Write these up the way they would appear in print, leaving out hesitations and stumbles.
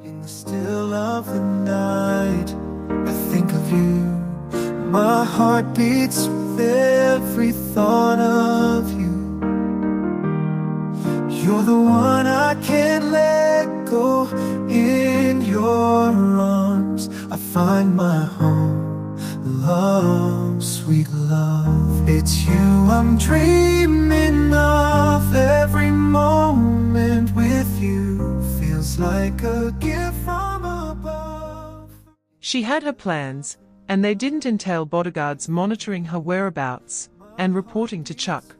In the still of the night, I think of you. My heart beats with every thought of you. You're the one I can't let go. In your arms I find my home. Love, sweet love, it's you I'm dreaming of. Every moment with you feels like a gift from above. She had her plans, and they didn't entail bodyguards monitoring her whereabouts and reporting to Chuck.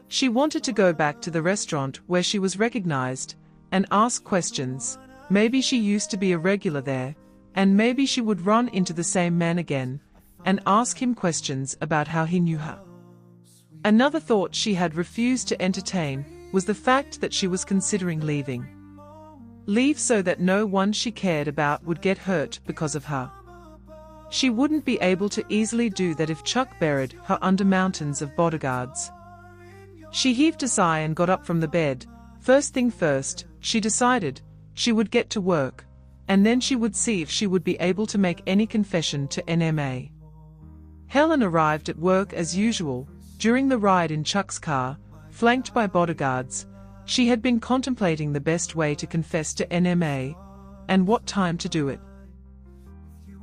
She wanted to go back to the restaurant where she was recognized and ask questions. Maybe she used to be a regular there, and maybe she would run into the same man again and ask him questions about how he knew her. Another thought she had refused to entertain was the fact that she was considering leaving. Leave so that no one she cared about would get hurt because of her. She wouldn't be able to easily do that if Chuck buried her under mountains of bodyguards. She heaved a sigh and got up from the bed. First thing first, she decided she would get to work, and then she would see if she would be able to make any confession to NMA. Helen arrived at work as usual. During the ride in Chuck's car, flanked by bodyguards, she had been contemplating the best way to confess to NMA, and what time to do it.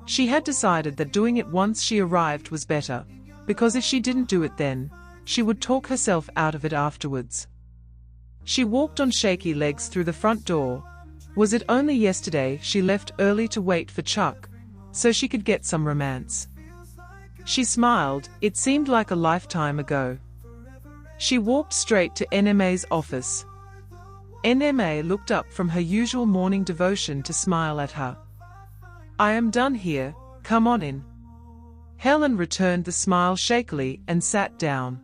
She had decided that doing it once she arrived was better, because if she didn't do it then, she would talk herself out of it afterwards. She walked on shaky legs through the front door. Was it only yesterday she left early to wait for Chuck, so she could get some romance? She smiled, it seemed like a lifetime ago. She walked straight to NMA's office. NMA looked up from her usual morning devotion to smile at her. "I am done here, come on in." Helen returned the smile shakily and sat down.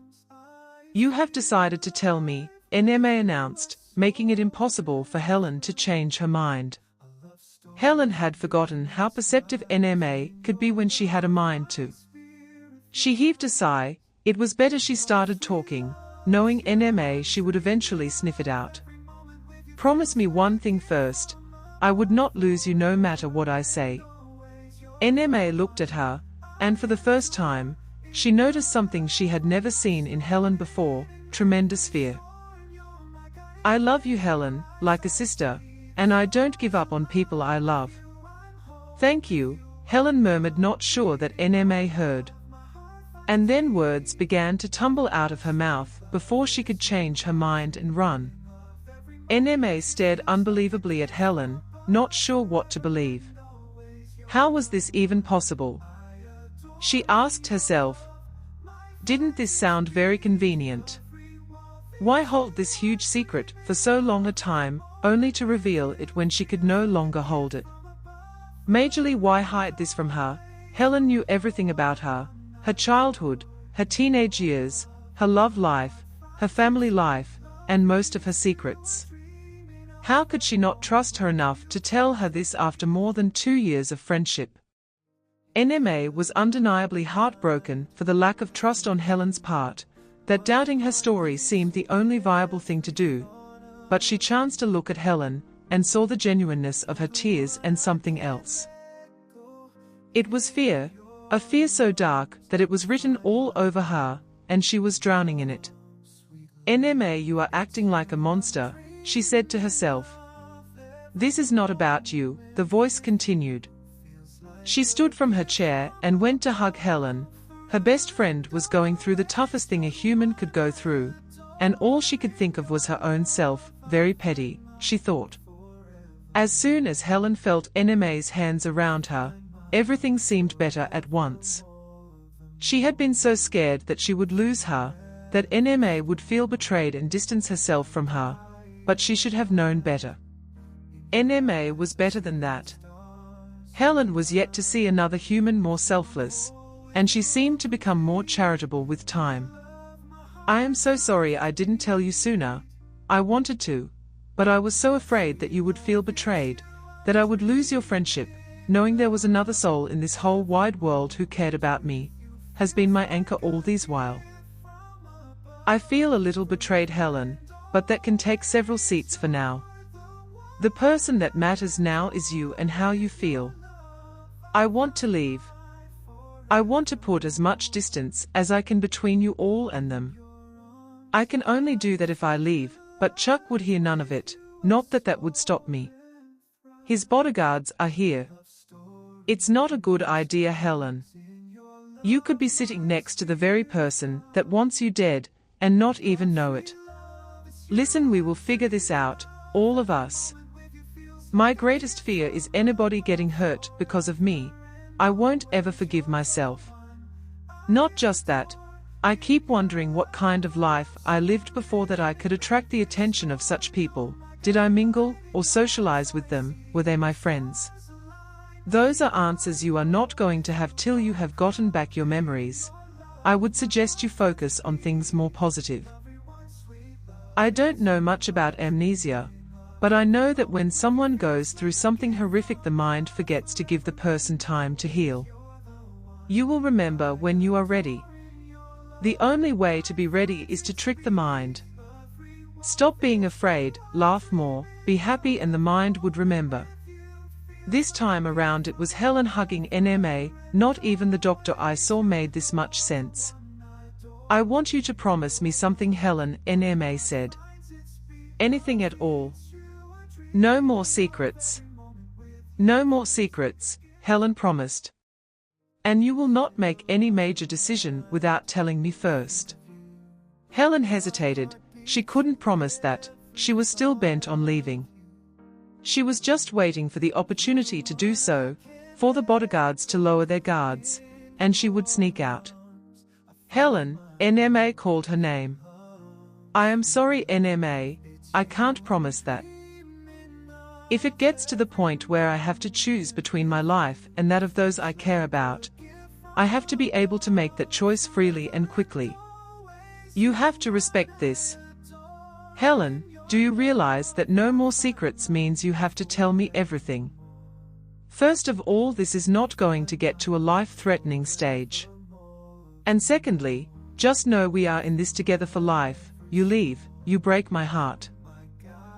"You have decided to tell me," NMA announced, making it impossible for Helen to change her mind. Helen had forgotten how perceptive NMA could be when she had a mind to. She heaved a sigh. It was better she started talking, knowing NMA she would eventually sniff it out. "Promise me one thing first. I would not lose you no matter what I say." NMA looked at her, and for the first time, she noticed something she had never seen in Helen before: tremendous fear. "I love you, Helen, like a sister, and I don't give up on people I love." "Thank you," Helen murmured, not sure that NMA heard. And then words began to tumble out of her mouth before she could change her mind and run. NMA stared unbelievably at Helen, not sure what to believe. How was this even possible? She asked herself. Didn't this sound very convenient? Why hold this huge secret for so long a time, only to reveal it when she could no longer hold it? Majorly, why hide this from her? Helen knew everything about her childhood, her teenage years, her love life, her family life, and most of her secrets. How could she not trust her enough to tell her this after more than 2 years of friendship? NMA was undeniably heartbroken for the lack of trust on Helen's part, that doubting her story seemed the only viable thing to do. But she chanced to look at Helen, and saw the genuineness of her tears and something else. It was fear, a fear so dark that it was written all over her, and she was drowning in it. "NMA, you are acting like a monster," she said to herself. "This is not about you," the voice continued. She stood from her chair and went to hug Helen. Her best friend was going through the toughest thing a human could go through, and all she could think of was her own self. Very petty, she thought. As soon as Helen felt NMA's hands around her, everything seemed better at once. She had been so scared that she would lose her, that NMA would feel betrayed and distance herself from her, but she should have known better. NMA was better than that. Helen was yet to see another human more selfless, and she seemed to become more charitable with time. "I am so sorry I didn't tell you sooner. I wanted to, but I was so afraid that you would feel betrayed, that I would lose your friendship. Knowing there was another soul in this whole wide world who cared about me, has been my anchor all these while. I feel a little betrayed, Helen, but that can take several seats for now." The person that matters now is you and how you feel. I want to leave. I want to put as much distance as I can between you all and them. I can only do that if I leave, but Chuck would hear none of it, not that that would stop me. His bodyguards are here. It's not a good idea, Helen. You could be sitting next to the very person that wants you dead, and not even know it. Listen, we will figure this out, all of us. My greatest fear is anybody getting hurt because of me. I won't ever forgive myself. Not just that, I keep wondering what kind of life I lived before that I could attract the attention of such people. Did I mingle or socialize with them? Were they my friends? Those are answers you are not going to have till you have gotten back your memories. I would suggest you focus on things more positive. I don't know much about amnesia, but I know that when someone goes through something horrific, the mind forgets to give the person time to heal. You will remember when you are ready. The only way to be ready is to trick the mind. Stop being afraid, laugh more, be happy, and the mind would remember. This time around it was Helen hugging NMA, not even the doctor I saw made this much sense. I want you to promise me something, Helen, NMA said. Anything at all. No more secrets. No more secrets, Helen promised. And you will not make any major decision without telling me first. Helen hesitated. She couldn't promise that. She was still bent on leaving. She was just waiting for the opportunity to do so, for the bodyguards to lower their guards, and she would sneak out. Helen, NMA called her name. I am sorry, NMA, I can't promise that. If it gets to the point where I have to choose between my life and that of those I care about, I have to be able to make that choice freely and quickly. You have to respect this. Helen, do you realize that no more secrets means you have to tell me everything? First of all, this is not going to get to a life-threatening stage. And secondly, just know we are in this together for life. You leave, you break my heart.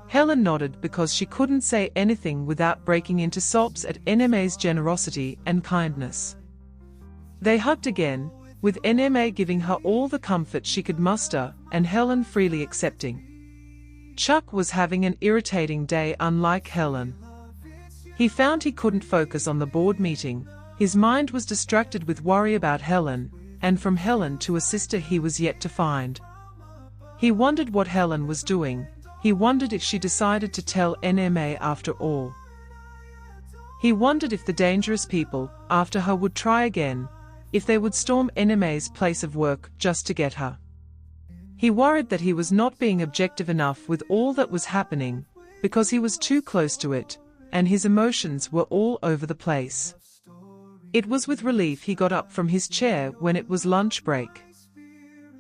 Helen nodded because she couldn't say anything without breaking into sobs at NMA's generosity and kindness. They hugged again, with NMA giving her all the comfort she could muster, and Helen freely accepting. Chuck was having an irritating day, unlike Helen. He found he couldn't focus on the board meeting. His mind was distracted with worry about Helen, and from Helen to a sister he was yet to find. He wondered what Helen was doing. He wondered if she decided to tell NMA after all. He wondered if the dangerous people after her would try again, if they would storm NMA's place of work just to get her. He worried that he was not being objective enough with all that was happening, because he was too close to it, and his emotions were all over the place. It was with relief he got up from his chair when it was lunch break.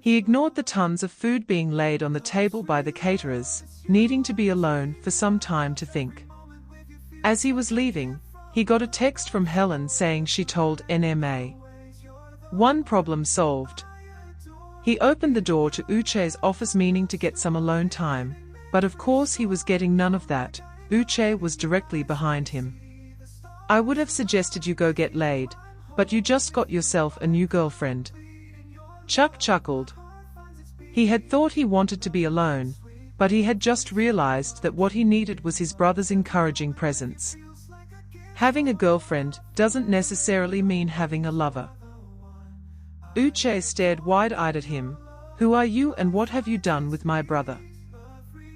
He ignored the tons of food being laid on the table by the caterers, needing to be alone for some time to think. As he was leaving, he got a text from Helen saying she told NMA. One problem solved. He opened the door to Uche's office meaning to get some alone time, but of course he was getting none of that. Uche was directly behind him. I would have suggested you go get laid, but you just got yourself a new girlfriend. Chuck chuckled. He had thought he wanted to be alone, but he had just realized that what he needed was his brother's encouraging presence. Having a girlfriend doesn't necessarily mean having a lover. Uche stared wide-eyed at him. Who are you and what have you done with my brother?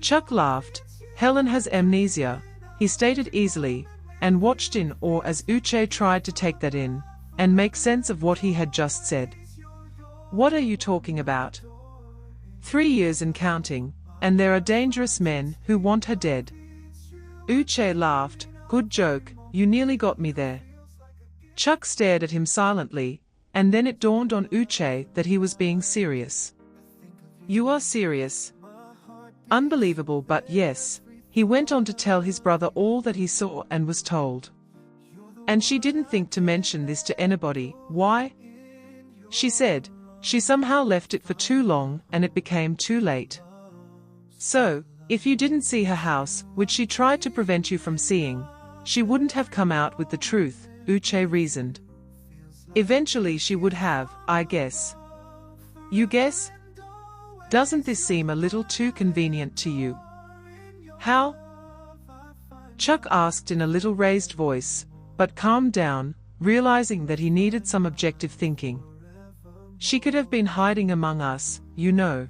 Chuck laughed. Helen has amnesia, he stated easily, and watched in awe as Uche tried to take that in, and make sense of what he had just said. What are you talking about? 3 years and counting, and there are dangerous men who want her dead. Uche laughed. Good joke, you nearly got me there. Chuck stared at him silently, and then it dawned on Uche that he was being serious. You are serious? Unbelievable, but yes. He went on to tell his brother all that he saw and was told. And she didn't think to mention this to anybody. Why? She said, she somehow left it for too long and it became too late. So, If you didn't see her house, which she tried to prevent you from seeing, she wouldn't have come out with the truth, Uche reasoned. Eventually she would have, I guess. You guess? Doesn't this seem a little too convenient to you? How? Chuck asked in a little raised voice, but calmed down, realizing that he needed some objective thinking. She could have been hiding among us, you know.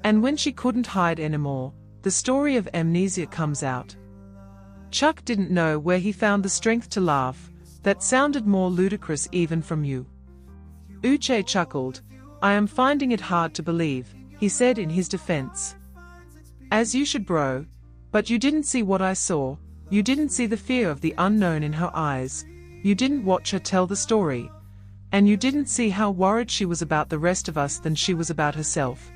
And when she couldn't hide anymore, the story of amnesia comes out. Chuck didn't know where he found the strength to laugh. That sounded more ludicrous even from you. Uche chuckled. I am finding it hard to believe, he said in his defense. As you should, bro. But you didn't see what I saw. You didn't see the fear of the unknown in her eyes. You didn't watch her tell the story. And you didn't see how worried she was about the rest of us than she was about herself.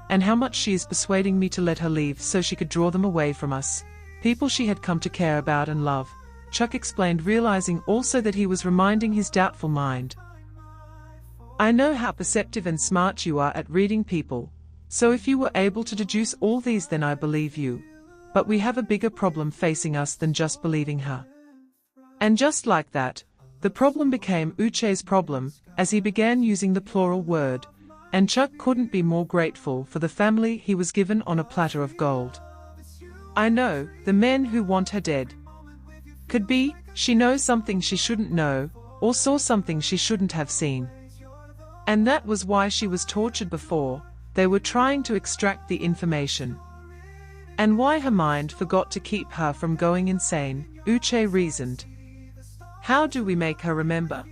And how much she is persuading me to let her leave so she could draw them away from us. People she had come to care about and love, Chuck explained, realizing also that he was reminding his doubtful mind. I know how perceptive and smart you are at reading people, so if you were able to deduce all these, then I believe you. But we have a bigger problem facing us than just believing her. And just like that, the problem became Uche's problem, as he began using the plural word, and Chuck couldn't be more grateful for the family he was given on a platter of gold. I know, the men who want her dead. Could be, she knows something she shouldn't know, or saw something she shouldn't have seen. And that was why she was tortured before. They were trying to extract the information. And why her mind forgot to keep her from going insane, Uche reasoned. How do we make her remember?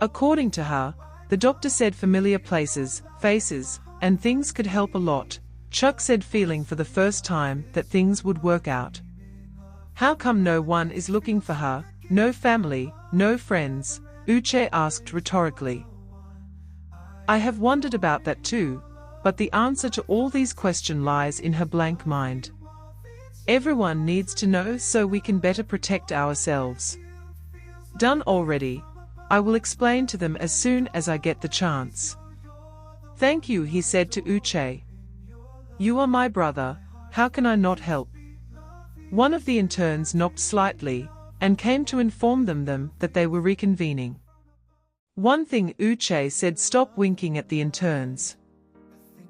According to her, the doctor said familiar places, faces, and things could help a lot. Chuck said, feeling for the first time that things would work out. How come no one is looking for her, no family, no friends? Uche asked rhetorically. I have wondered about that too, but the answer to all these questions lies in her blank mind. Everyone needs to know so we can better protect ourselves. Done already. I will explain to them as soon as I get the chance. Thank you, he said to Uche. You are my brother, how can I not help? One of the interns knocked slightly, and came to inform them that they were reconvening. One thing, Uche said, stop winking at the interns.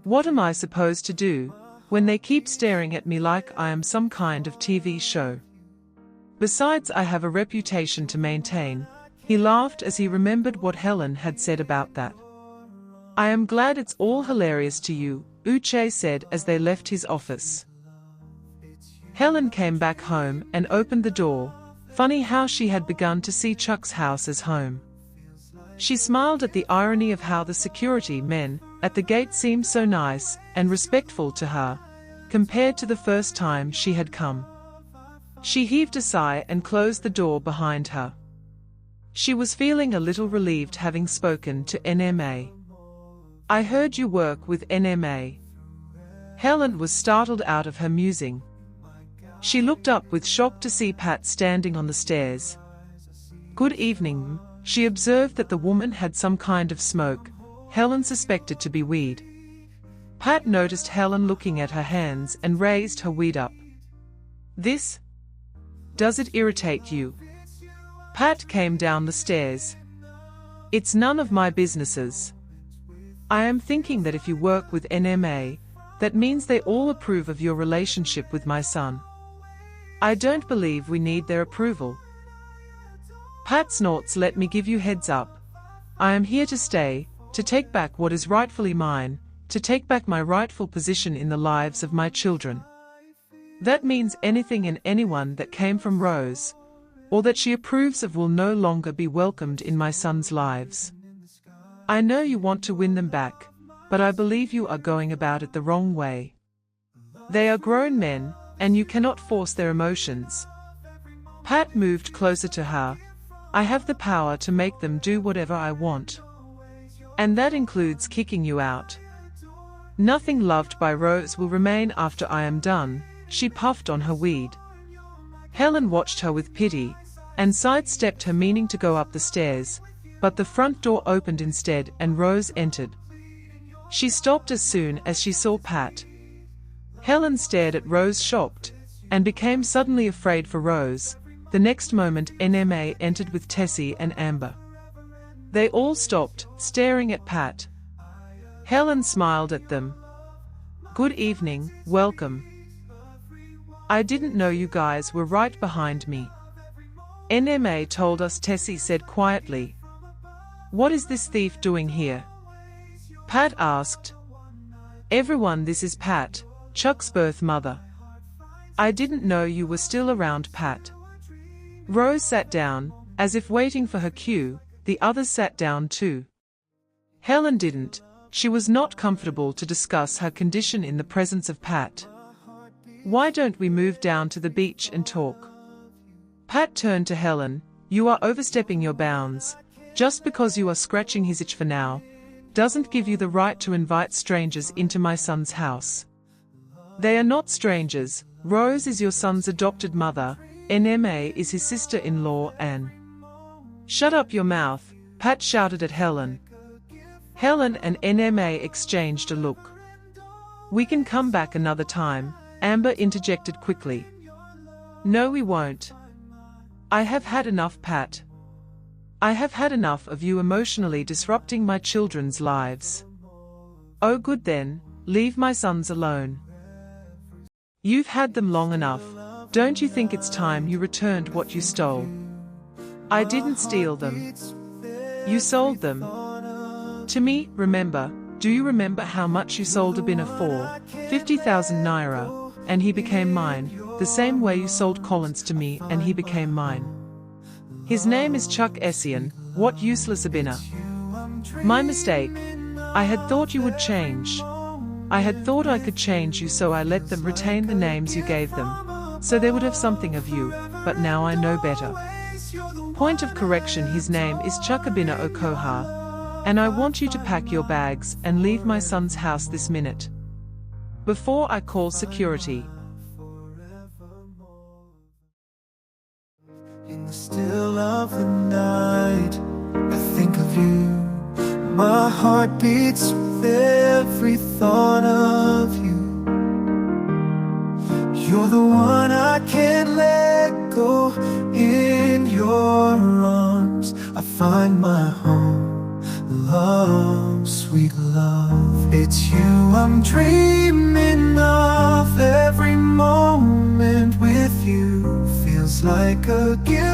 What am I supposed to do, when they keep staring at me like I am some kind of TV show? Besides, I have a reputation to maintain. He laughed as he remembered what Helen had said about that. I am glad it's all hilarious to you, Uche said as they left his office. Helen came back home and opened the door. Funny how she had begun to see Chuck's house as home. She smiled at the irony of how the security men at the gate seemed so nice and respectful to her, compared to the first time she had come. She heaved a sigh and closed the door behind her. She was feeling a little relieved having spoken to NMA. I heard you work with NMA. Helen was startled out of her musing. She looked up with shock to see Pat standing on the stairs. Good evening. She observed that the woman had some kind of smoke, Helen suspected to be weed. Pat noticed Helen looking at her hands and raised her weed up. This? Does it irritate you? Pat came down the stairs. It's none of my businesses. I am thinking that if you work with NMA, that means they all approve of your relationship with my son. I don't believe we need their approval. Pat snorts. Let me give you heads up. I am here to stay, to take back what is rightfully mine, to take back my rightful position in the lives of my children. That means anything and anyone that came from Rose, or that she approves of, will no longer be welcomed in my son's lives. I know you want to win them back, but I believe you are going about it the wrong way. They are grown men, and you cannot force their emotions. Pat moved closer to her. I have the power to make them do whatever I want. And that includes kicking you out. Nothing loved by Rose will remain after I am done. She puffed on her weed. Helen watched her with pity, and sidestepped her, meaning to go up the stairs, but the front door opened instead and Rose entered. She stopped as soon as she saw Pat. Helen stared at Rose shocked, and became suddenly afraid for Rose. The next moment NMA entered with Tessie and Amber. They all stopped, staring at Pat. Helen smiled at them. "Good evening, welcome. I didn't know you guys were right behind me." "NMA told us," Tessie said quietly. "What is this thief doing here?" Pat asked. "Everyone, this is Pat, Chuck's birth mother. I didn't know you were still around, Pat." Rose sat down, as if waiting for her cue. The others sat down too. Helen didn't. She was not comfortable to discuss her condition in the presence of Pat. "Why don't we move down to the beach and talk?" Pat turned to Helen. "You are overstepping your bounds. Just because you are scratching his itch for now, doesn't give you the right to invite strangers into my son's house. They are not strangers. Rose is your son's adopted mother. NMA is his sister-in-law, Anne." "Shut up your mouth," Pat shouted at Helen. Helen and NMA exchanged a look. "We can come back another time," Amber interjected quickly. "No, we won't. I have had enough, Pat. I have had enough of you emotionally disrupting my children's lives." "Oh, good then, leave my sons alone. You've had them long enough. Don't you think it's time you returned what you stole?" "I didn't steal them. You sold them. To me, remember, do you remember how much you sold Abina for? 50,000 naira, and he became mine, the same way you sold Collins to me and he became mine. His name is Chuck Essien. What useless Abina. My mistake. I had thought you would change. I had thought I could change you, so I let them retain the names you gave them, so they would have something of you, but now I know better. Point of correction, his name is Chuck Abina Okoha, and I want you to pack your bags and leave my son's house this minute, before I call security." In the still of the night, I think of you. My heart beats with every thought of you. You're the one I can't let go. In your arms I find my home. Love, sweet love, it's you I'm dreaming of. Every moment with you feels like a gift